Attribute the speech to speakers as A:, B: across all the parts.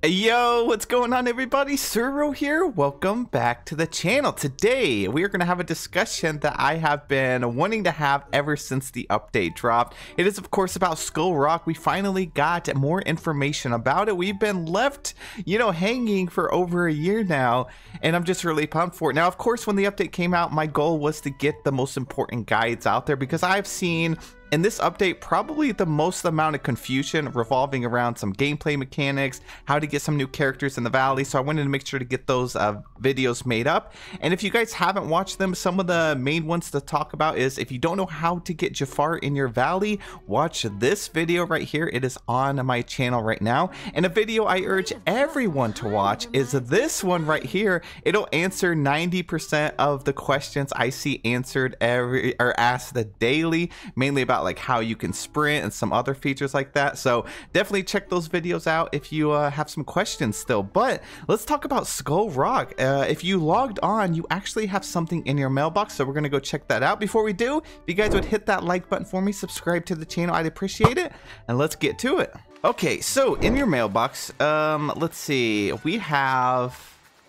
A: Yo, what's going on everybody? Suro here. Welcome back to the channel. Today we are going to have a discussion that I have been wanting to have ever since the update dropped. It is of course about Skull Rock. We finally got more information about it. We've been left, hanging for over a year now, and I'm just really pumped for it. Now, of course, when the update came out, my goal was to get the most important guides out there because I've seen in this update probably the most amount of confusion revolving around some gameplay mechanics, how to get some new characters in the valley. So I wanted to make sure to get those videos made up. And if you guys haven't watched them, some of the main ones to talk about is if you don't know how to get Jafar in your valley, watch this video right here. It is on my channel right now. And a video I urge everyone to watch is this one right here. It'll answer 90% of the questions I see answered asked daily, mainly about like how you can sprint and some other features like that. So definitely check those videos out if you have some questions still. But let's talk about Skull Rock. If you logged on, you actually have something in your mailbox, so we're gonna go check that out. Before we do, if you guys would hit that like button for me, subscribe to the channel, I'd appreciate it, and let's get to it. Okay, so in your mailbox, let's see, we have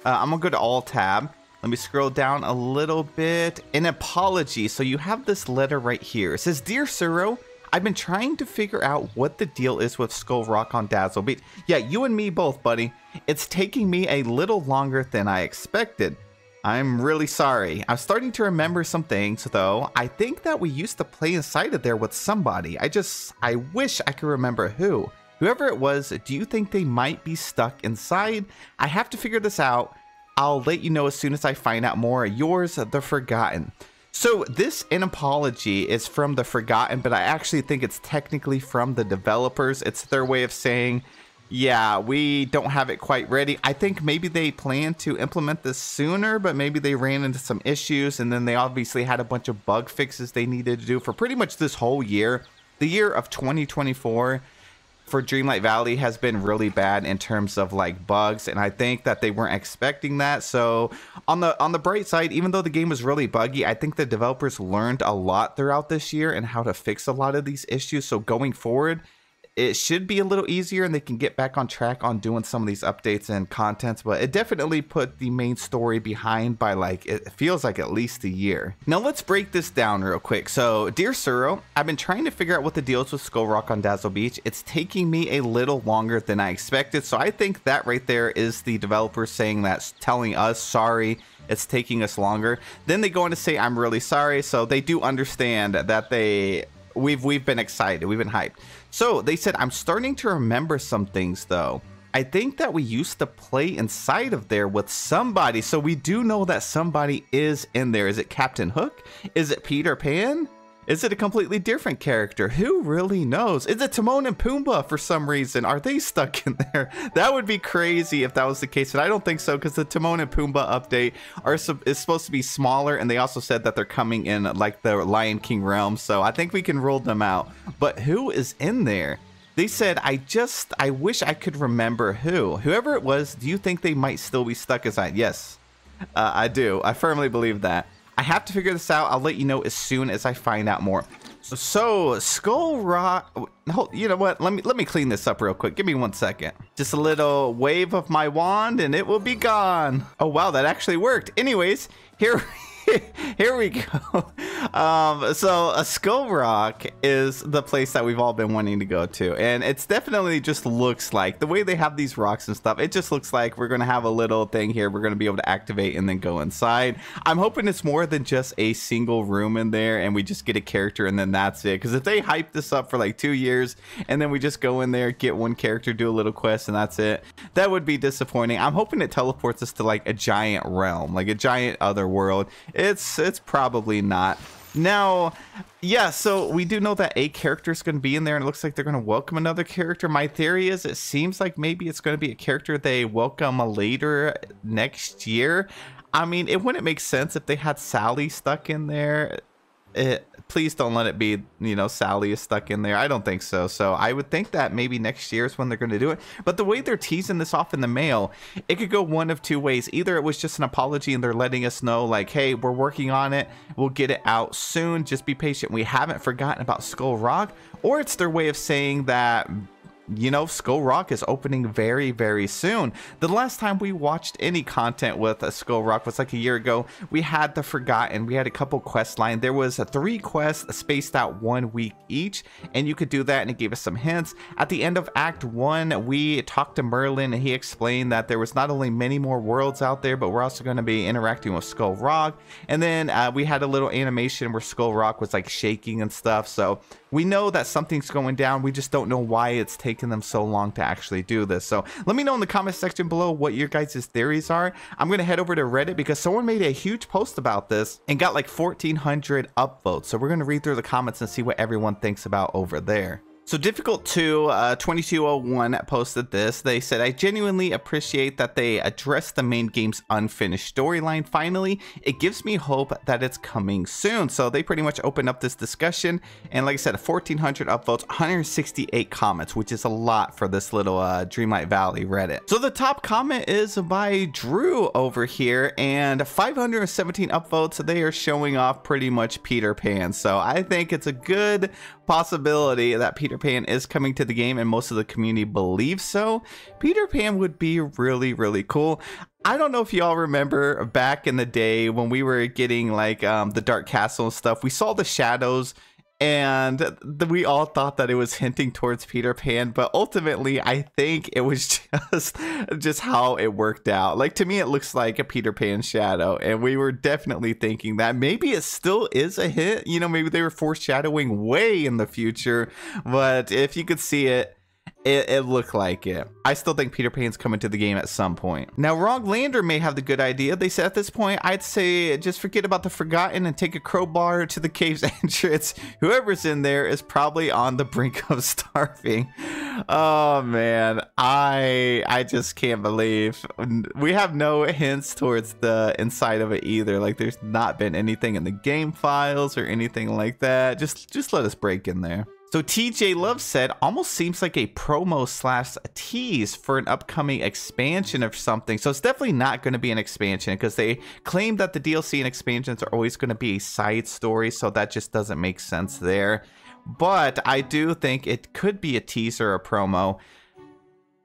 A: I'm gonna go to all tab. Let me scroll down a little bit. An apology. So you have this letter right here. It says, "Dear Suro, I've been trying to figure out what the deal is with Skull Rock on Dazzle Beach." Yeah, you and me both, buddy. "It's taking me a little longer than I expected. I'm really sorry. I'm starting to remember some things, though. I think that we used to play inside of there with somebody. I wish I could remember who. Whoever it was, do you think they might be stuck inside? I have to figure this out. I'll let you know as soon as I find out more. Yours, The Forgotten." So this an apology is from The Forgotten, but I actually think it's technically from the developers. It's their way of saying, yeah, we don't have it quite ready. I think maybe they planned to implement this sooner, but maybe they ran into some issues, and then they obviously had a bunch of bug fixes they needed to do for pretty much this whole year. The year of 2024 for Dreamlight Valley has been really bad in terms of like bugs, and I think that they weren't expecting that. So on the bright side, even though the game was really buggy, I think the developers learned a lot throughout this year and how to fix a lot of these issues. So going forward, it should be a little easier and they can get back on track on doing some of these updates and contents, but it definitely put the main story behind by like, it feels like at least a year. Now let's break this down real quick. So, "Dear Suro, I've been trying to figure out what the deal is with Skull Rock on Dazzle Beach. It's taking me a little longer than I expected." So I think that right there is the developers saying that, telling us, sorry, it's taking us longer. Then they go on to say, "I'm really sorry." So they do understand that we've been excited, we've been hyped. So they said, "I'm starting to remember some things though. I think that we used to play inside of there with somebody." So we do know that somebody is in there. Is it Captain Hook? Is it Peter Pan? Is it a completely different character? Who really knows? Is it Timon and Pumbaa for some reason? Are they stuck in there? That would be crazy if that was the case, but I don't think so, because the Timon and Pumbaa update is supposed to be smaller, and they also said that they're coming in like the Lion King realm, so I think we can rule them out. But who is in there? They said, I wish I could remember who. Whoever it was, do you think they might still be stuck inside?" Yes, I do. I firmly believe that. "I have to figure this out. I'll let you know as soon as I find out more." So Skull Rock, you know what? Let me clean this up real quick. Give me 1 second. Just a little wave of my wand and it will be gone. Oh wow, that actually worked. Anyways, here we go. So a Skull Rock is the place that we've all been wanting to go to, and it's definitely just looks like the way they have these rocks and stuff. It just looks like we're gonna have a little thing here we're gonna be able to activate and then go inside. I'm hoping it's more than just a single room in there and we just get a character and then that's it, because if they hype this up for like 2 years and then we just go in there, get one character, do a little quest, and that's it, that would be disappointing. I'm hoping it teleports us to like a giant realm, like a giant other world. It's probably not. Now, yeah, so we do know that a character is going to be in there, and it looks like they're going to welcome another character. My theory is it seems like maybe it's going to be a character they welcome later next year. I mean, it wouldn't make sense if they had Sally stuck in there. Please don't let it be, Sally is stuck in there. I don't think so. So I would think that maybe next year is when they're going to do it. But the way they're teasing this off in the mail, it could go one of two ways. Either it was just an apology and they're letting us know like, hey, we're working on it. We'll get it out soon. Just be patient. We haven't forgotten about Skull Rock. Or it's their way of saying that you know, Skull Rock is opening very, very soon. The last time we watched any content with Skull Rock was like a year ago. We had The Forgotten. We had a couple quest lines. There was 3 quests spaced out 1 week each, and you could do that, and it gave us some hints. At the end of Act 1, we talked to Merlin, and he explained that there was not only many more worlds out there, but we're also going to be interacting with Skull Rock. And then we had a little animation where Skull Rock was like shaking and stuff. So we know that something's going down. We just don't know why it's taken them so long to actually do this. So let me know in the comment section below what your guys' theories are. I'm going to head over to Reddit because someone made a huge post about this and got like 1,400 upvotes. So we're going to read through the comments and see what everyone thinks about over there. So Difficult 2 2201 posted this. They said, I genuinely appreciate that they addressed the main game's unfinished storyline finally. It gives me hope that it's coming soon. So they pretty much opened up this discussion, and like I said, 1,400 upvotes, 168 comments, which is a lot for this little Dreamlight Valley Reddit. So the top comment is by Drew over here, and 517 upvotes. They are showing off pretty much Peter Pan. So I think it's a good possibility that Peter Pan is coming to the game, and most of the community believes so. Peter Pan would be really, really cool. I don't know if y'all remember back in the day when we were getting like the Dark Castle and stuff, we saw the shadows, and we all thought that it was hinting towards Peter Pan, but ultimately I think it was just how it worked out. Like, to me it looks like a Peter Pan shadow, and we were definitely thinking that maybe it still is a hint, you know, maybe they were foreshadowing way in the future, but if you could see it, it looked like it. I still think Peter Pan's coming to the game at some point. Now, Wrong Lander may have the good idea. They said at this point, I'd say just forget about the Forgotten and take a crowbar to the cave's entrance. Whoever's in there is probably on the brink of starving. Oh man, I just can't believe we have no hints towards the inside of it either. Like, there's not been anything in the game files or anything like that. Just let us break in there. So TJ Love said, almost seems like a promo slash tease for an upcoming expansion or something. So it's definitely not going to be an expansion, because they claim that the DLC and expansions are always going to be a side story. So that just doesn't make sense there. But I do think it could be a teaser or a promo.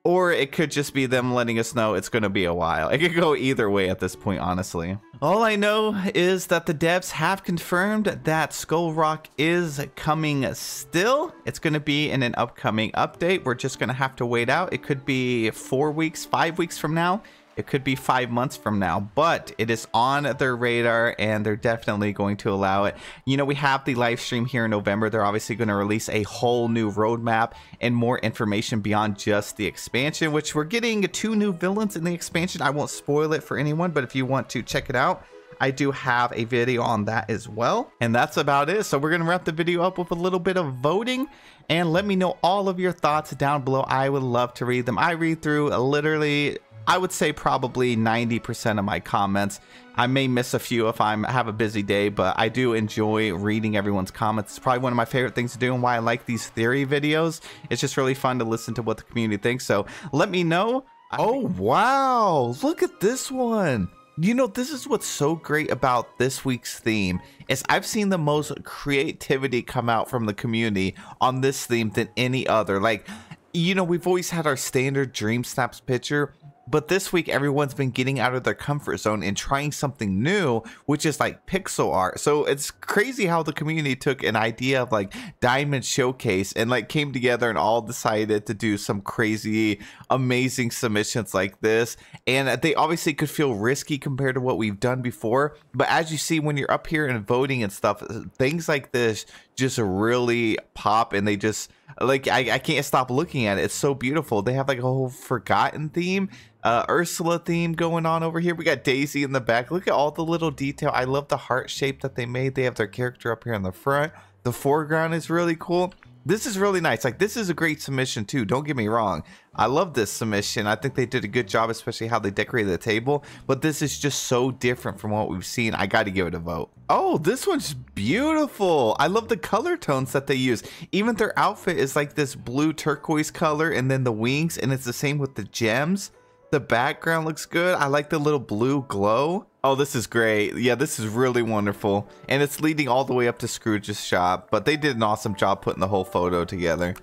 A: Or it could just be them letting us know it's going to be a while. It could go either way at this point, honestly. All I know is that the devs have confirmed that Skull Rock is coming still. It's going to be in an upcoming update. We're just going to have to wait out. It could be 4 weeks, 5 weeks from now. It could be 5 months from now, but it is on their radar, and they're definitely going to allow it. You know, we have the live stream here in November. They're obviously going to release a whole new roadmap and more information beyond just the expansion, which we're getting 2 new villains in the expansion. I won't spoil it for anyone, but if you want to check it out, I do have a video on that as well. And that's about it. So we're going to wrap the video up with a little bit of voting, and let me know all of your thoughts down below. I would love to read them. I read through literally, I would say probably 90% of my comments. I may miss a few if I have a busy day, but I do enjoy reading everyone's comments. It's probably one of my favorite things to do, and why I like these theory videos. It's just really fun to listen to what the community thinks. So let me know. Oh, wow. Look at this one. You know, this is what's so great about this week's theme is I've seen the most creativity come out from the community on this theme than any other. Like, you know, we've always had our standard Dream Snaps picture, but this week everyone's been getting out of their comfort zone and trying something new, which is like pixel art. So it's crazy how the community took an idea of like Diamond Showcase and like came together and all decided to do some crazy, amazing submissions like this. And they obviously could feel risky compared to what we've done before. But as you see, when you're up here and voting and stuff, things like this just really pop, and they just like, I can't stop looking at it. It's so beautiful. They have like a whole Forgotten theme, Ursula theme going on over here. We got Daisy in the back. Look at all the little detail. I love the heart shape that they made. They have their character up here in the front. The foreground is really cool. This is really nice. Like, this is a great submission too. Don't get me wrong. I love this submission. I think they did a good job, especially how they decorated the table. But this is just so different from what we've seen. I got to give it a vote. Oh, this one's beautiful. I love the color tones that they use. Even their outfit is like this blue turquoise color, and then the wings, and it's the same with the gems. The background looks good. I like the little blue glow. Oh, this is great. Yeah, this is really wonderful. And it's leading all the way up to Scrooge's shop, but they did an awesome job putting the whole photo together.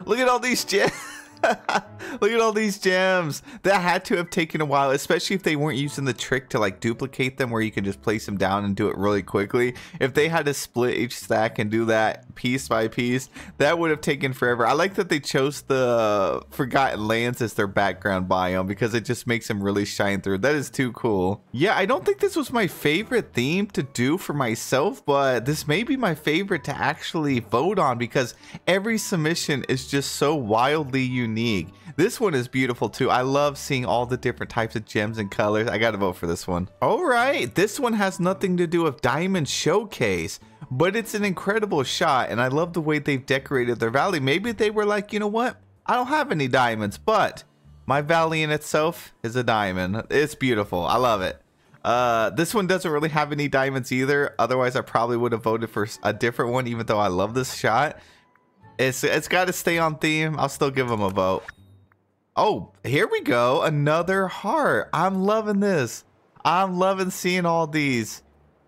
A: Look at all these gems. Look at all these gems. That had to have taken a while, especially if they weren't using the trick to like duplicate them where you can just place them down and do it really quickly. If they had to split each stack and do that piece by piece, that would have taken forever. I like that they chose the Forgotten Lands as their background biome because it just makes them really shine through. That is too cool. Yeah, I don't think this was my favorite theme to do for myself, but this may be my favorite to actually vote on because every submission is just so wildly unique. This one is beautiful too. I love seeing all the different types of gems and colors. I gotta vote for this one. All right, this one has nothing to do with Diamond Showcase, but it's an incredible shot, and I love the way they've decorated their valley. Maybe they were like, you know what? I don't have any diamonds, but my valley in itself is a diamond. It's beautiful. I love it. This one doesn't really have any diamonds either. Otherwise, I probably would have voted for a different one, even though I love this shot. It's got to stay on theme. I'll still give them a vote. Oh, here we go. Another heart. I'm loving this. I'm loving seeing all these.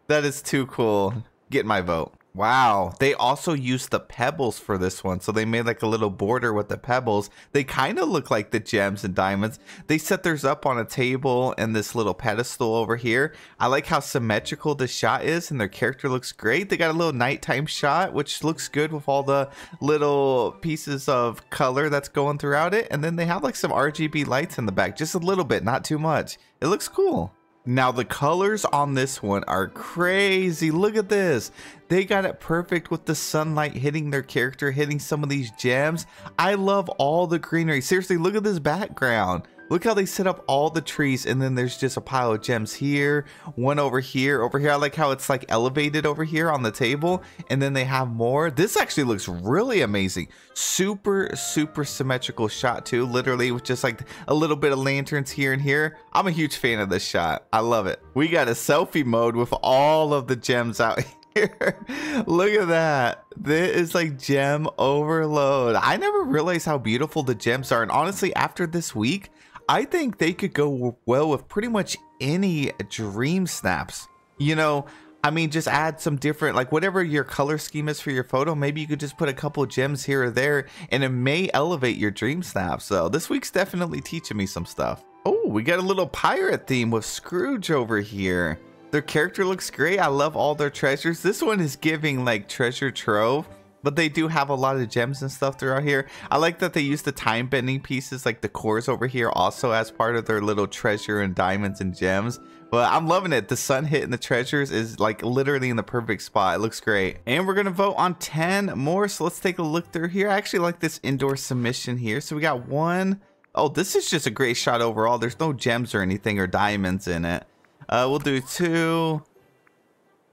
A: That is too cool. Get my vote. Wow. They also used the pebbles for this one. So they made like a little border with the pebbles. They kind of look like the gems and diamonds. They set theirs up on a table and this little pedestal over here. I like how symmetrical this shot is and their character looks great. They got a little nighttime shot, which looks good with all the little pieces of color that's going throughout it. And then they have like some RGB lights in the back, just a little bit, not too much. It looks cool. Now the colors on this one are crazy. Look at this. They got it perfect with the sunlight hitting their character, hitting some of these gems. I love all the greenery. Seriously, look at this background. Look how they set up all the trees, and then there's just a pile of gems here, one over here, over here. I like how it's like elevated over here on the table, and then they have more. This actually looks really amazing. Super, super symmetrical shot too, literally with just like a little bit of lanterns here and here. I'm a huge fan of this shot. I love it. We got a selfie mode with all of the gems out here. Look at that. This is like gem overload. I never realized how beautiful the gems are, and honestly, after this week, I think they could go well with pretty much any dream snaps. You know, I mean, just add some different, like whatever your color scheme is for your photo, maybe you could just put a couple gems here or there and it may elevate your dream snap. So this week's definitely teaching me some stuff. Oh, we got a little pirate theme with Scrooge over here. Their character looks great. I love all their treasures. This one is giving like treasure trove, but they do have a lot of gems and stuff throughout here. I like that they use the time bending pieces like the cores over here also as part of their little treasure and diamonds and gems. But I'm loving it. The sun hitting the treasures is like literally in the perfect spot. It looks great. And we're going to vote on 10 more. So let's take a look through here. I actually like this indoor submission here. So we got one. Oh, this is just a great shot overall. There's no gems or anything or diamonds in it. We'll do 2,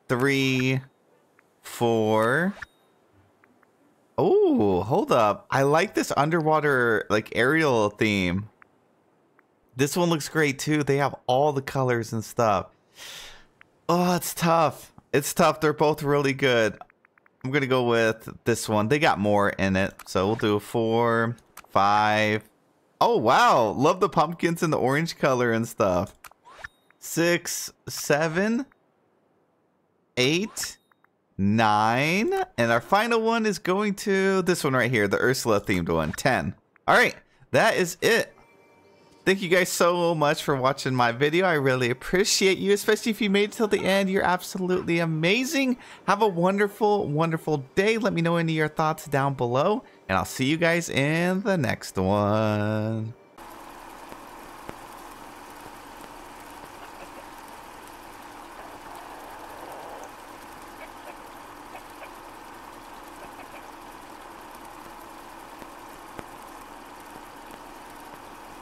A: 3, 4. Oh, hold up. I like this underwater like aerial theme. This one looks great too. They have all the colors and stuff. Oh, it's tough. It's tough. They're both really good. I'm going to go with this one. They got more in it. So we'll do 4, 5. Oh, wow. Love the pumpkins and the orange color and stuff. 6, 7, 8. 9, and our final one is going to this one right here, the Ursula themed one. 10. All right, that is it. Thank you guys so much for watching my video. I really appreciate you, especially if you made it till the end. You're absolutely amazing. Have a wonderful, wonderful day. Let me know any of your thoughts down below, and I'll see you guys in the next one.